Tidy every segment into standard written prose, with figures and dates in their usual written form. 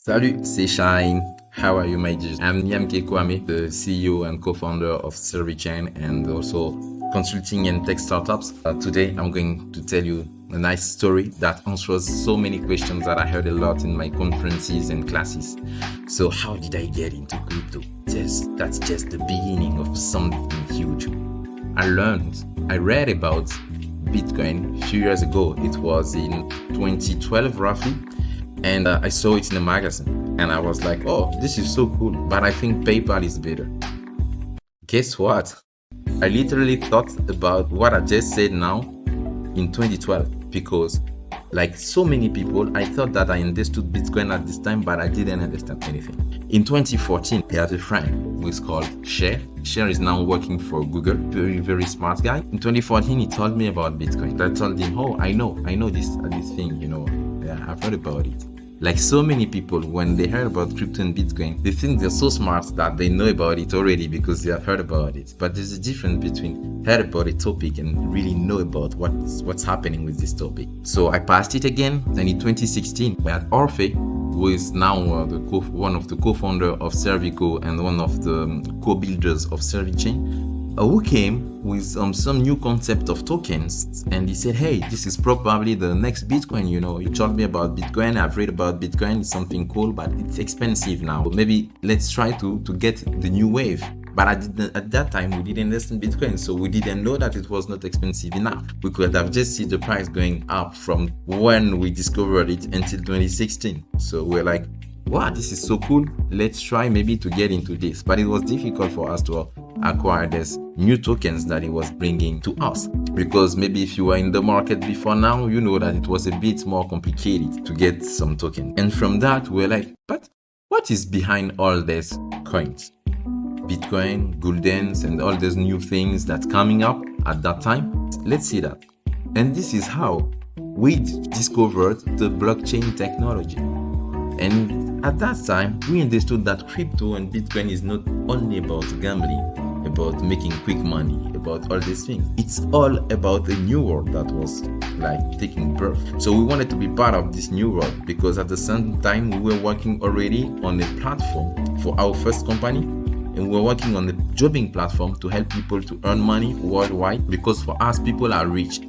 Salut, c'est Shine. How are you, my G? I'm Niamkey Kouamé, the CEO and co-founder of Servichain and also consulting and tech startups. Today, I'm going to tell you a nice story that answers so many questions that I heard a lot in my conferences and classes. So how did I get into crypto? That's just the beginning of something huge. I read about Bitcoin a few years ago. It was in 2012 roughly. And I saw it in a magazine and I was like, oh, this is so cool, but I think PayPal is better. Guess what? I literally thought about what I just said now in 2012 because like so many people, I thought that I understood Bitcoin at this time, but I didn't understand anything. In 2014, I had a friend who is called Cher. Cher is now working for Google, very, very smart guy. In 2014, he told me about Bitcoin. I told him, oh, I know this thing, yeah, I've heard about it. Like so many people, when they heard about crypto and Bitcoin, they think they're so smart that they know about it already because they have heard about it. But there's a difference between heard about a topic and really know about what's happening with this topic. So I passed it again. Then in 2016, we had Orphe, who is now one of the co-founder of Servico and one of the co-builders of Servichain, who came with some new concept of tokens, and he said, hey, this is probably the next Bitcoin. You told me about Bitcoin, I've read about Bitcoin, it's something cool, but it's expensive now. Maybe let's try to get the new wave. But at that time, we didn't understand Bitcoin, so we didn't know that it was not expensive enough. We could have just seen the price going up from when we discovered it until 2016. So we're like, wow, this is so cool. Let's try maybe to get into this. But it was difficult for us to acquire these new tokens that it was bringing to us. Because maybe if you were in the market before now, you know that it was a bit more complicated to get some token. And from that, we're like, but what is behind all these coins? Bitcoin, Guldens, and all these new things that's coming up at that time. Let's see that. And this is how we discovered the blockchain technology. And at that time, we understood that crypto and Bitcoin is not only about gambling, about making quick money, about all these things. It's all about a new world that was like taking birth. So we wanted to be part of this new world because at the same time, we were working already on a platform for our first company. And we're working on a jobbing platform to help people to earn money worldwide because for us, people are rich.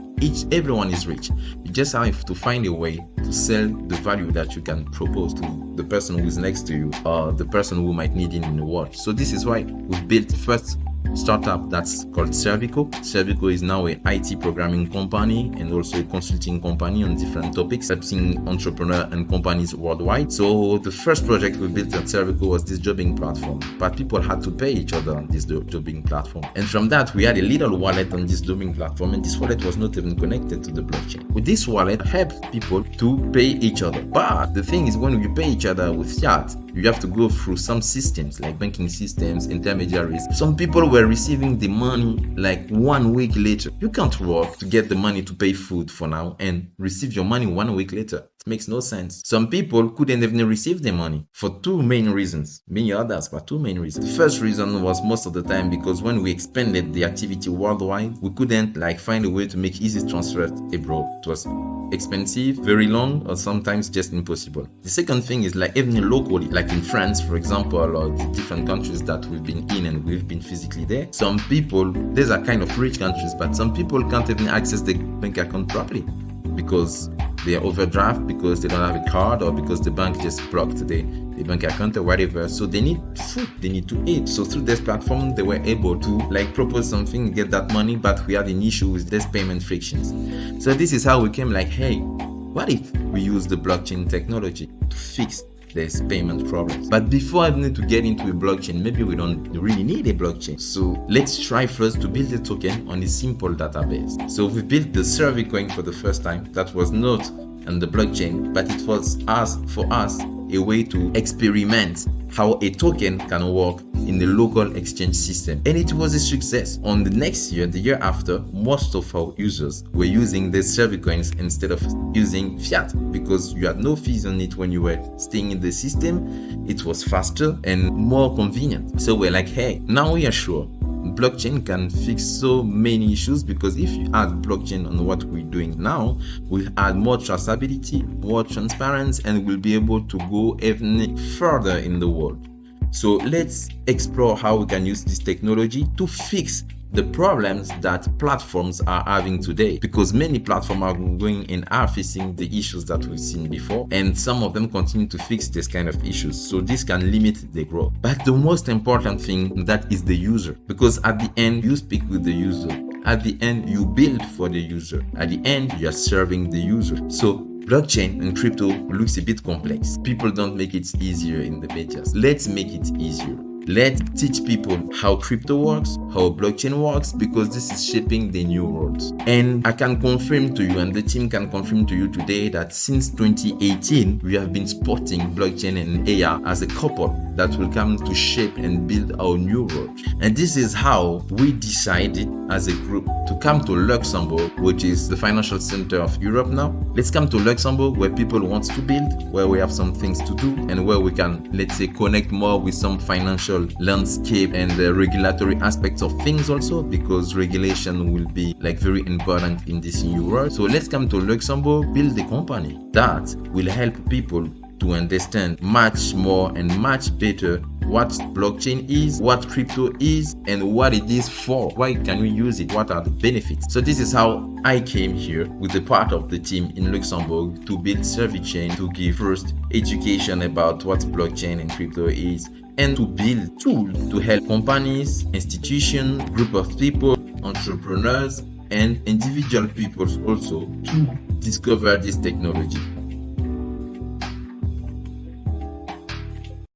Everyone is rich. You just have to find a way to sell the value that you can propose to the person who is next to you or the person who might need it in the world. So this is why we built the first startup that's called Servico. Servico is now an IT programming company and also a consulting company on different topics, helping entrepreneurs and companies worldwide. So the first project we built at Servico was this jobbing platform, but people had to pay each other on this jobbing platform. And from that, we had a little wallet on this jobbing platform, and this wallet was not even connected to the blockchain. With this wallet, helped people to pay each other. But the thing is, when you pay each other with fiat, you have to go through some systems like banking systems, intermediaries. Some people were receiving the money like 1 week later. You can't work to get the money to pay food for now and receive your money 1 week later. It makes no sense. Some people couldn't even receive their money for two main reasons. Many others, but two main reasons. The first reason was most of the time because when we expanded the activity worldwide, we couldn't find a way to make easy transfers abroad. It was expensive, very long, or sometimes just impossible. The second thing is even locally, like in France, for example, or the different countries that we've been in and we've been physically there. Some people, these are kind of rich countries, but some people can't even access their bank account properly because they are overdraft, because they don't have a card, or because the bank just blocked the bank account or whatever. So they need food, they need to eat. So through this platform, they were able to propose something, get that money, but we had an issue with this payment frictions. So this is how we came hey, what if we use the blockchain technology to fix this payment problems? But before I need to get into a blockchain, maybe we don't really need a blockchain. So let's try first to build a token on a simple database. So we built the Servicoin for the first time. That was not on the blockchain, but it was for us a way to experiment how a token can work in the local exchange system. And it was a success. On the next year, the year after, most of our users were using the Servicoins instead of using fiat because you had no fees on it when you were staying in the system. It was faster and more convenient. So we're hey, now we are sure blockchain can fix so many issues, because if you add blockchain on what we're doing now, we'll add more traceability, more transparency, and we'll be able to go even further in the world. So let's explore how we can use this technology to fix the problems that platforms are having today, because many platforms are going and are facing the issues that we've seen before, and some of them continue to fix this kind of issues. So this can limit the growth. But the most important thing, that is the user, because at the end you speak with the user. At the end you build for the user. At the end you are serving the user. So blockchain and crypto looks a bit complex. People don't make it easier in the medias. Let's make it easier. Let's teach people how crypto works, how blockchain works, because this is shaping the new world. And I can confirm to you, and the team can confirm to you today, that since 2018, we have been spotting blockchain and AI as a couple that will come to shape and build our new world. And this is how we decided as a group to come to Luxembourg, which is the financial center of Europe now. Let's come to Luxembourg, where people want to build, where we have some things to do, and where we can, let's say, connect more with some financial landscape and the regulatory aspects of things also, because regulation will be like very important in this new world. So let's come to Luxembourg, build a company that will help people to understand much more and much better what blockchain is, what crypto is, and what it is for. Why can we use it? What are the benefits? So this is how I came here with a part of the team in Luxembourg to build Servichain, to give first education about what blockchain and crypto is, and to build tools to help companies, institutions, group of people, entrepreneurs, and individual people also to discover this technology.